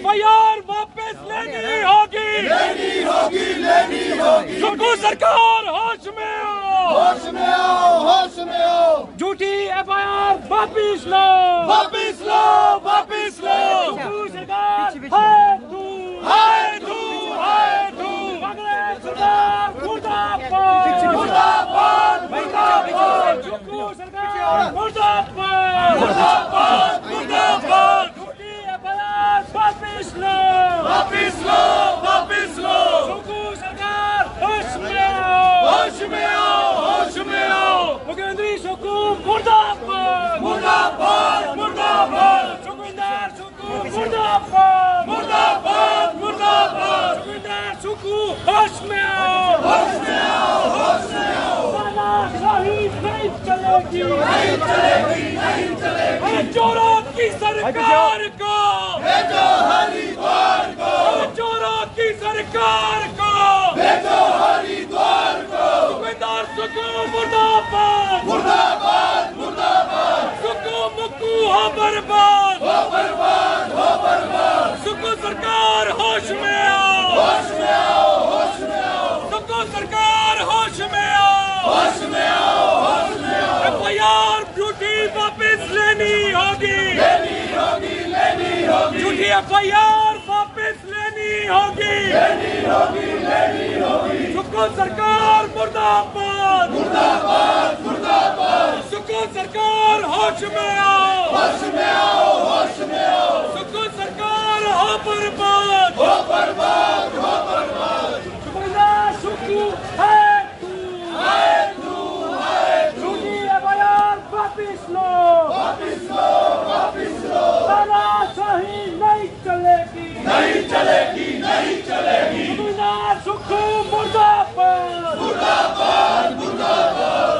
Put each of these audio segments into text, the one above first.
FIR वापस लेनी होगी, लेनी होगी, लेनी होगी। सुक्खू सरकार होश में आओ, होश में आओ, होश में आओ। झूठी FIR वापस लो, वापस लो, वापस लो। सुक्खू सरकार है तू, हाय तू, हाय तू। कांग्रेस सरकार मुर्दाबाद, मुर्दाबाद, मुर्दाबाद। सुक्खू सरकार मुर्दाबाद, मुर्दाबाद, मुर्दाबाद। झूठी FIR वापस लो, वापस लो, वापस लो। सुक्खू सरकार होश में आओ, होश में आओ, होश में आओ। मुख्यमंत्री सुक्खू मुर्दाबाद, मुर्दाबाद, मुर्दाबाद। सुखविंदर सुक्खू मुर्दाबाद, मुर्दाबाद, मुर्दाबाद। सुखविंदर सुक्खू होश में आओ, होश में आओ, होश में आओ। तानाशाही नहीं चलेगी, नहीं चलेगी, नहीं चलेगी। चोरों की सरकार को, भेजो हरिद्वार को, चोरों की सरकार को, भेजो हरिद्वार को। सुखविंदर सुक्खू मुर्दाबाद, मुर्दाबाद, मुर्दाबाद। सुक्खू मुक्कू हो बर्बाद, हो बर्बाद, हो बर्बाद। सुक्खू सरकार होश में आओ, होश में आओ, होश में आओ। सुक्खू सरकार होश में आओ, होश में आओ, होश में आओ। FIR झूठी वापस लेनी होगी, लेनी होगी, लेनी होगी। झूठी FIR वापस लेनी होगी, लेनी होगी, लेनी होगी। सुक्खू सरकार मुर्दाबाद, मुर्दाबाद, मुर्दाबाद। सुक्खू सरकार होश में आओ, होश में आओ, होश में आओ। सुक्खू सरकार हो बर्बाद, हो बर्बाद, हो बर्बाद। सुखविंदर सुक्खू है तू, हाय तू, हाय तू। झूठी FIR वापस लो, वापस लो, वापस लो। तानाशाही नहीं चलेगी, नहीं चलेगी, नहीं चलेगी। सुखविंदर सुक्खू मुर्दाबाद, मुर्दाबाद, मुर्दाबाद।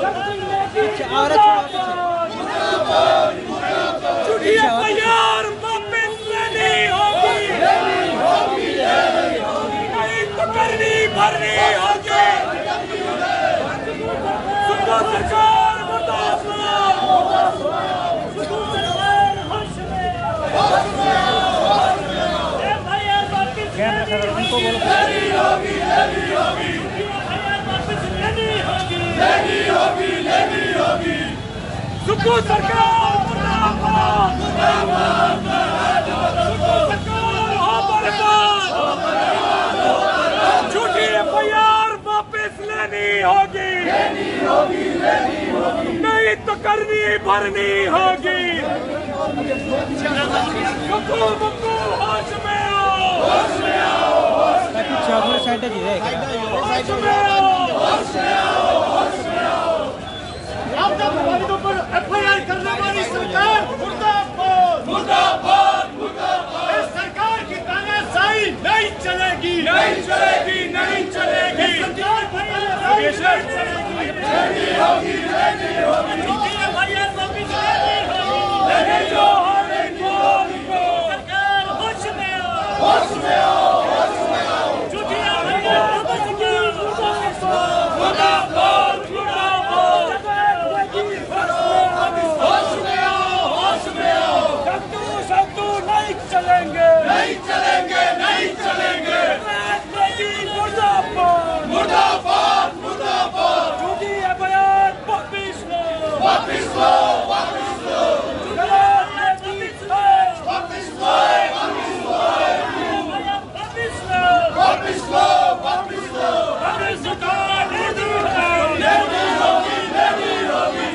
झूठी FIR वापस लेनी होगी, लेनी होगी, लेनी होगी। नहीं तो करनी भरनी होगी, सुक्खू सरकार मुर्दाबाद, सुक्खू सरकार होश में आओ, होश में आओ, होश में आओ। FIR वापस लेनी होगी, लेनी होगी, लेनी होगी। FIR वापस लेनी होगी, लेनी होगी, लेनी होगी। सुक्खू सरकार मुर्दाबाद, सुक्खू सरकार हो बर्बाद, झूठी FIR वापस लेनी होगी, लेनी होगी, लेनी होगी। नहीं तो करनी भरनी होगी, सुक्खू मुक्कू होश में आओ, होश में आओ, होश में आओ। होश में आओ, होश में आओ, होश में आओ। आपराधिकों पर FIR करने वाली सरकार मुर्दाबाद, मुर्दाबाद, मुर्दाबाद। इस सरकार की तानाशाही नहीं चलेगी, नहीं चलेगी, नहीं चलेगी। सरकार तानाशाही नहीं चलेगी, लेनी होगी, लेनी होगी। झूठी FIR वापस लेनी होगी, लेनी जो हरिद्वार को। सरकार होश में आओ, होश में आओ, होश में आओ। झूठी FIR वापस लो, मुर्दाबाद, मुर्दाबाद। होश में आओ, होश में आओ। शब्दू नहीं चलेंगे, नहीं चलेंगे, नहीं चलेंगे। मुर्दाबाद, मुर्दाबाद, मुर्दाबाद। झूठी FIR वापस लो, वापस लो, वापस लो। वापस लो, वापस लो। वापस लो, वापस लो। लेनी होगी, लेनी होगी।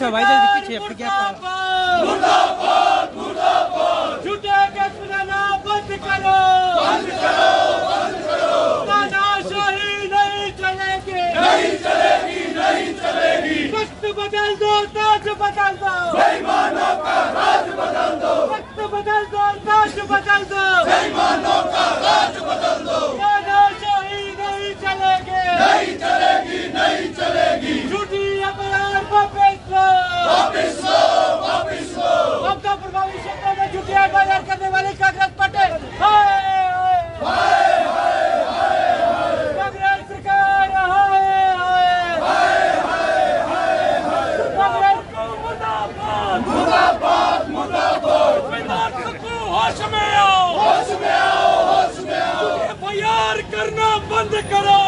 पीछे भाई जल्दी पीछे अपने क्या मुर्दाबाद मुर्दाबाद झूठे केस बनाना बंद करो तानाशाही नहीं चलेगी वक्त बदल दो ताज बदल दो बेईमानों का राज बदल दो वक्त बदल दो ताज बदल दो बेईमानों का राज बदल दो तानाशाही नहीं चलेगी नहीं चलेगी झूठी अखबार वापस लो वापिस लो आपदा प्रभावी क्षेत्रों में झूठी अखबार करने वाले कांग्रेस पटेल कांग्रेस सरकार कांग्रेस को मुर्दाबाद विधायक को होश में आओ होश में आओ FIR करना बंद करो